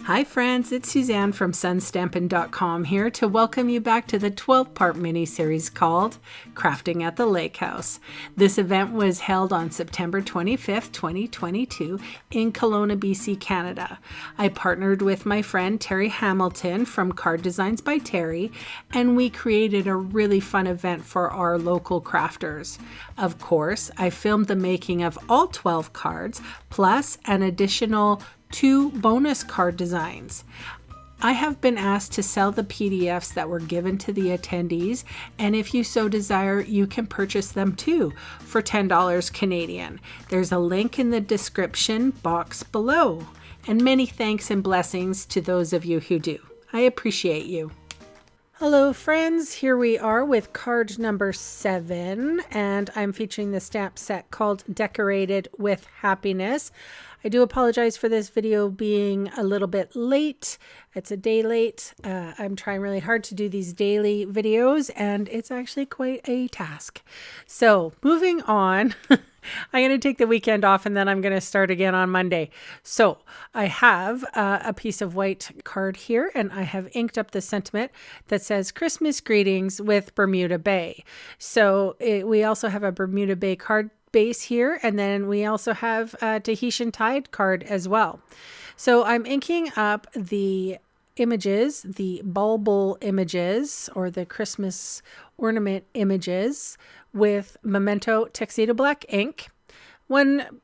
Hi friends, it's Suzanne from sunstampin.com here to welcome you back to the 12-part mini-series called Crafting at the Lake House. This event was held on September 25th, 2022 in Kelowna, BC, Canada. I partnered with my friend Terry Hamilton from Card Designs by Terry, and we created a really fun event for our local crafters. Of course, I filmed the making of all 12 cards, plus an additional 2 bonus card designs. I have been asked to sell the PDFs that were given to the attendees, and if you so desire, you can purchase them too for $10 Canadian. There's a link in the description box below. And many thanks and blessings to those of you who do. I appreciate you. Hello friends, here we are with card number 7, and I'm featuring the stamp set called Decorated with Happiness. I do apologize for this video being a little bit late. It's a day late. I'm trying really hard to do these daily videos, and it's actually quite a task. So moving on, I'm going to take the weekend off and then I'm going to start again on Monday. So I have a piece of white card here, and I have inked up the sentiment that says Christmas greetings with Bermuda Bay. So we also have a Bermuda Bay card base here, and then we also have a Tahitian Tide card as well. So I'm inking up the images, the bulbul images or the Christmas ornament images with Memento Tuxedo Black ink. One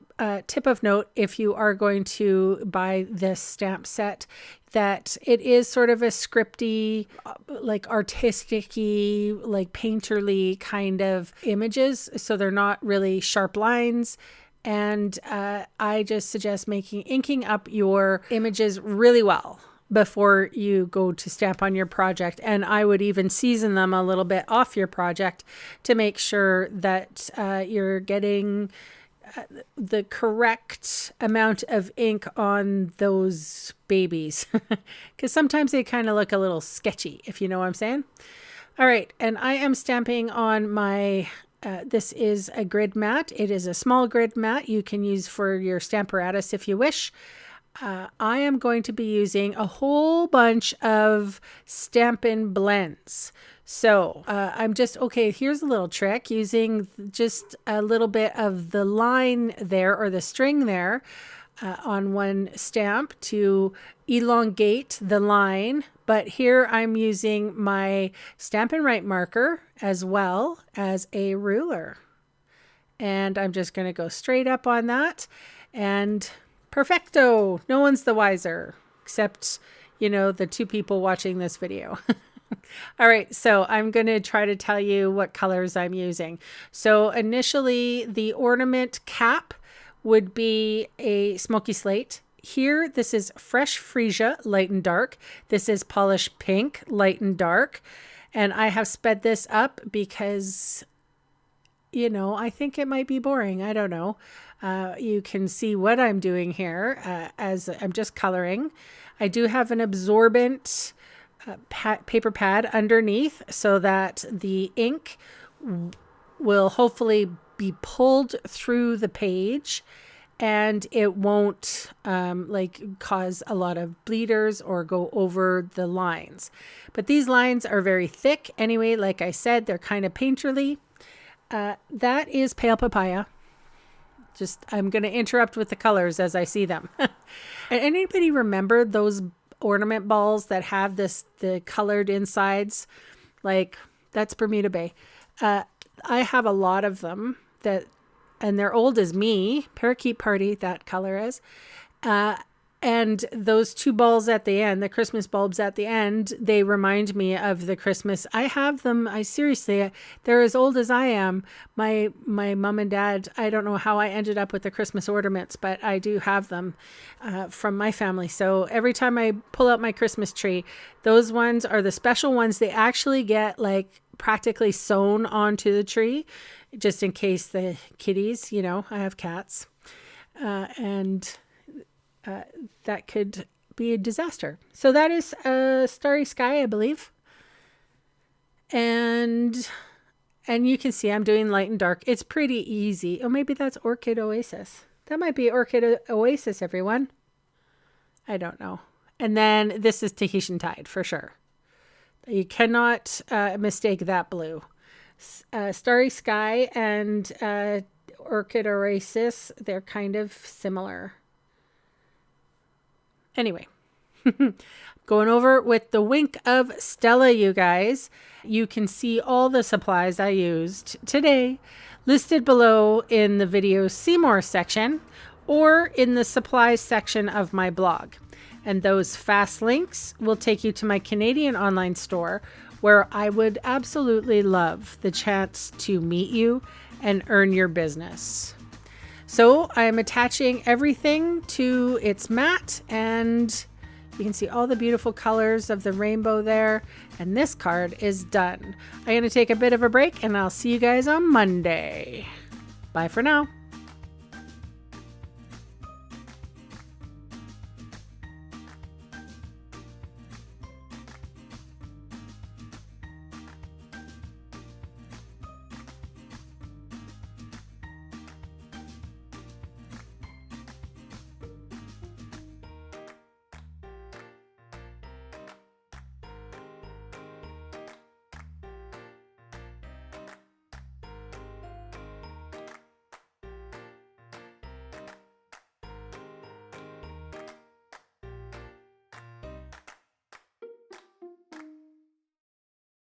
tip of note, if you are going to buy this stamp set, that it is sort of a scripty, like artistic-y, like painterly kind of images. So they're not really sharp lines. And I just suggest inking up your images really well before you go to stamp on your project. And I would even season them a little bit off your project to make sure that you're getting the correct amount of ink on those babies, because sometimes they kind of look a little sketchy, if you know what I'm saying. All right, and I am stamping on my this is a grid mat. It is a small grid mat you can use for your stamparatus if you wish. I am going to be using a whole bunch of Stampin' blends. So I'm just, okay, here's a little trick, using just a little bit of the line there, or the string there on one stamp to elongate the line. But here I'm using my Stampin' Right marker as well as a ruler. And I'm just going to go straight up on that, and perfecto. No one's the wiser, except, you know, the 2 people watching this video. All right, so I'm going to try to tell you what colors I'm using. So initially, the ornament cap would be a smoky slate. Here, this is Fresh Freesia, light and dark. This is Polished Pink, light and dark. And I have sped this up because, you know, I think it might be boring. I don't know. You can see what I'm doing here as I'm just coloring. I do have an absorbent paper pad underneath so that the ink will hopefully be pulled through the page, and it won't like cause a lot of bleeders or go over the lines. But these lines are very thick anyway. Like I said, they're kind of painterly. That is Pale Papaya. Just, I'm going to interrupt with the colors as I see them. Anybody remember those ornament balls that have the colored insides? Like, that's Bermuda Bay. I have a lot of them and they're old as me. Parakeet Party, that color is. And those 2 balls at the end, the Christmas bulbs at the end, they remind me of the Christmas. I have them. Seriously, they're as old as I am. My mom and dad, I don't know how I ended up with the Christmas ornaments, but I do have them from my family. So every time I pull out my Christmas tree, those ones are the special ones. They actually get like practically sewn onto the tree, just in case the kitties, you know, I have cats, and that could be a disaster. So that is Starry Sky, I believe. And you can see I'm doing light and dark. It's pretty easy. Oh, maybe that's Orchid Oasis. That might be Orchid Oasis, everyone. I don't know. And then this is Tahitian Tide for sure. You cannot mistake that blue. Starry Sky and Orchid Oasis, they're kind of similar. Anyway, going over with the Wink of Stella, you guys. You can see all the supplies I used today listed below in the video See More section or in the supplies section of my blog. And those fast links will take you to my Canadian online store, where I would absolutely love the chance to meet you and earn your business. So I'm attaching everything to its mat, and you can see all the beautiful colors of the rainbow there. And this card is done. I'm going to take a bit of a break, and I'll see you guys on Monday. Bye for now.